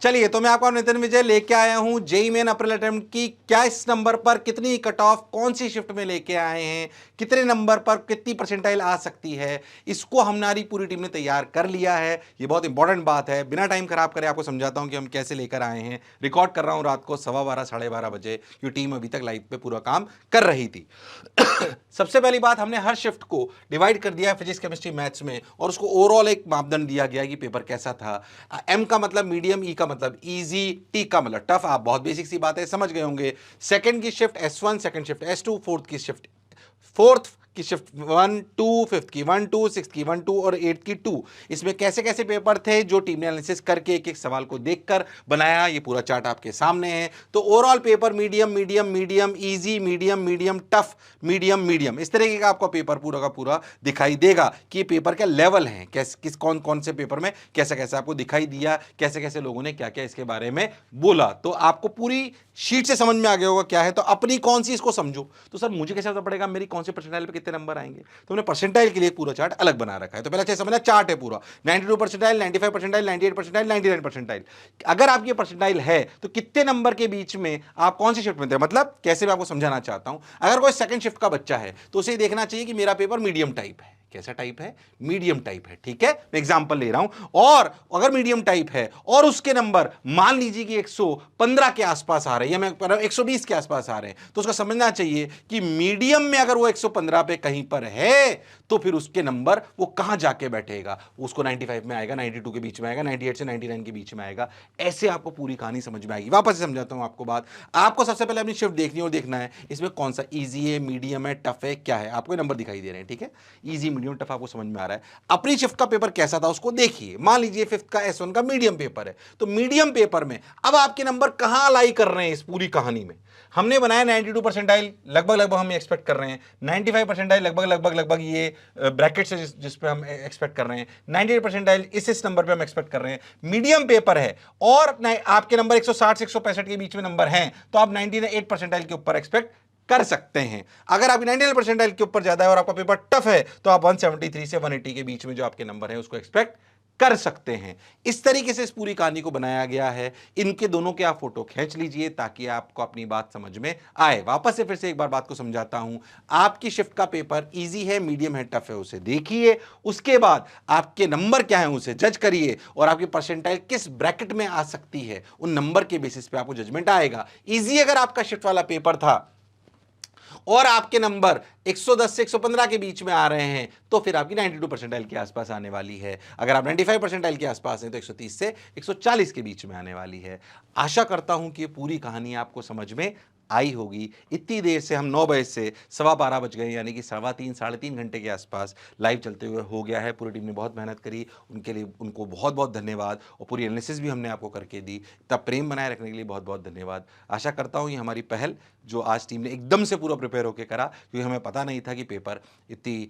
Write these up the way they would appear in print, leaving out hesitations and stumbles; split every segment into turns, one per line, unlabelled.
चलिए, तो मैं आपका नितिन विजय लेके आया हूं जेईई मेन अप्रैल अटेम्प्ट की क्या इस नंबर पर कितनी कट ऑफ कौन सी शिफ्ट में लेके आए हैं, कितने नंबर पर कितनी परसेंटाइल आ सकती है, इसको हमारी पूरी टीम ने तैयार कर लिया है। ये बहुत इंपॉर्टेंट बात है। बिना टाइम खराब करे आपको समझाता हूं कि हम कैसे लेकर आए हैं। रिकॉर्ड कर रहा हूं रात को 12:15 12:30 बजे, क्योंकि टीम अभी तक लाइव पे पूरा काम कर रही थी। सबसे पहली बात, हमने हर शिफ्ट को डिवाइड कर दिया है फिजिक्स केमिस्ट्री मैथ्स में, और उसको ओवरऑल एक मापदंड दिया गया है कि पेपर कैसा था। एम का मतलब मीडियम, ई का मतलब इजी, टी का मतलब टफ। आप बहुत बेसिक सी बातें समझ गए होंगे। सेकंड की shift S1, second shift S2, fourth की शिफ्ट 1 2, फिफ्थ की 1 2, सिक्स की 1 2 और 8 की 2। इसमें कैसे कैसे पेपर थे जो टीम ने एनालिसिस करके एक एक सवाल को देखकर बनाया, ये पूरा चार्ट आपके सामने है। तो overall paper medium medium medium, easy medium medium, tough medium medium, इस तरीके का आपका पेपर पूरा का पूरा दिखाई देगा कि पेपर के लेवल हैं, किस कौन कौन से पेपर में कैसा कैसा आपको दिखाई दिया, कैसे कैसे लोगों ने क्या क्या इसके बारे में बोला। तो आपको पूरी शीट से समझ में आ गया होगा क्या है। तो अपनी कौन सी इसको समझो। तो सर मुझे कैसे पता पड़ेगा मेरी कौन से परसेंटाइल पे कितने नंबर आएंगे? तो हमने परसेंटाइल के लिए पूरा चार्ट अलग बना रखा है। तो पहले अच्छे समझना, चार्ट है पूरा 92 परसेंटाइल, 95 परसेंटाइल, 98 परसेंटाइल, 99 परसेंटाइल। अगर आपकी परसेंटाइल है तो कितने नंबर के बीच में आप कौन सी शिफ्ट में थे, मतलब कैसे मैं आपको समझाना चाहता हूं। अगर कोई सेकंड शिफ्ट का बच्चा है तो उसे देखना चाहिए कि मेरा पेपर मीडियम टाइप है। कैसा टाइप है? मीडियम टाइप है। ठीक है, मैं एग्जांपल ले रहा हूं। और अगर मीडियम टाइप है और उसके नंबर मान लीजिए कि 115 के आसपास आ रहे हैं, या मैं 120 के आसपास आ रहे हैं, तो उसका समझना चाहिए कि मीडियम में अगर वो 115 पे कहीं पर है तो फिर उसके नंबर वो कहां जाके बैठेगा, उसको 95 में आएगा, 92 के बीच में आएगा, 98 से 99 के बीच में आएगा। ऐसे आपको पूरी कहानी समझ में आएगी। वापस से समझाता हूं आपको बात। आपको सबसे पहले अपनी शिफ्ट देखनी और देखना है इसमें कौन सा इजी है, मीडियम है, टफ है, क्या है। आपको नंबर दिखाई दे रहे हैं, ठीक है। इजी मीडियम टफ आपको समझ में आ रहा है। अपनी शिफ्ट का पेपर कैसा था उसको देखिए। मान लीजिए फिफ्थ का S1 का मीडियम पेपर है, तो मीडियम पेपर में अब आपके नंबर कहां अलाई कर रहे हैं इस पूरी कहानी में। हमने बनाया 92 परसेंटाइल, लगभग लगभग हम एक्सपेक्ट कर रहे हैं। 95 परसेंटाइल लगभग लगभग लगभग ये ब्रैकेट से जिस पे हम एक्सपेक्ट कर रहे हैं। 98 परसेंटाइल इस नंबर पे हम एक्सपेक्ट कर रहे हैं। मीडियम पेपर है और आपके नंबर 160 से 165 के बीच में नंबर हैं, तो आप 98 परसेंटाइल के ऊपर एक्सपेक्ट कर सकते हैं। अगर आपकी 99 परसेंटाइल के ऊपर ज्यादा है और आपका पेपर टफ है तो आप 173 से 180 के बीच में जो आपके नंबर है उसको एक्सपेक्ट कर सकते हैं। इस तरीके से इस पूरी कहानी को बनाया गया है। इनके दोनों के आप फोटो खींच लीजिए ताकि आपको अपनी बात समझ में आए। वापस से फिर से एक बार बात को समझाता हूं। आपकी शिफ्ट का पेपर इजी है, मीडियम है, टफ है, उसे देखिए। उसके बाद आपके नंबर क्या है उसे जज करिए, और आपकी परसेंटाइल किस ब्रैकेट में आ सकती है उन नंबर के बेसिस पे आपको जजमेंट आएगा। इजी अगर आपका शिफ्ट वाला पेपर था और आपके नंबर 110 से 115 के बीच में आ रहे हैं तो फिर आपकी 92 परसेंटाइल के आसपास आने वाली है। अगर आप 95 परसेंटाइल के आसपास हैं तो 130 से 140 के बीच में आने वाली है। आशा करता हूं कि ये पूरी कहानी आपको समझ में आई होगी। इतनी देर से हम 9 बजे से 12:15 बज गए, यानी कि 3.25 साढ़े 3 घंटे के आसपास लाइव चलते हुए हो गया है। पूरी टीम ने बहुत मेहनत करी, उनके लिए उनको बहुत बहुत धन्यवाद। और पूरी एनालिसिस भी हमने आपको करके दी। इतना प्रेम बनाए रखने के लिए बहुत बहुत धन्यवाद। आशा करता हूँ ये हमारी पहल जो आज टीम ने एकदम से पूरा प्रिपेयर होकर करा, क्योंकि हमें पता नहीं था कि पेपर इतनी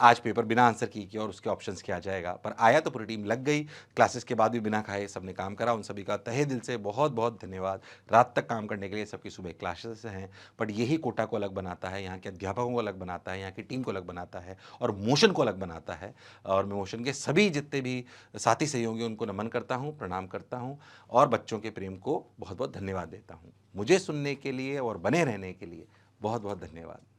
आज पेपर बिना आंसर की और उसके ऑप्शंस क्या जाएगा, पर आया तो पूरी टीम लग गई। क्लासेस के बाद भी बिना खाए सबने काम करा। उन सभी का तहे दिल से बहुत बहुत धन्यवाद। रात तक काम करने के लिए सबकी सुबह क्लासेस हैं, बट यही कोटा को अलग बनाता है, यहाँ के अध्यापकों को अलग बनाता है, यहाँ की टीम को अलग बनाता है और मोशन को अलग बनाता है। और मैं मोशन के सभी जितने भी साथी सहयोगी उनको नमन करता हूँ, प्रणाम करता हूँ और बच्चों के प्रेम को बहुत बहुत धन्यवाद देता हूँ। मुझे सुनने के लिए और बने रहने के लिए बहुत बहुत धन्यवाद।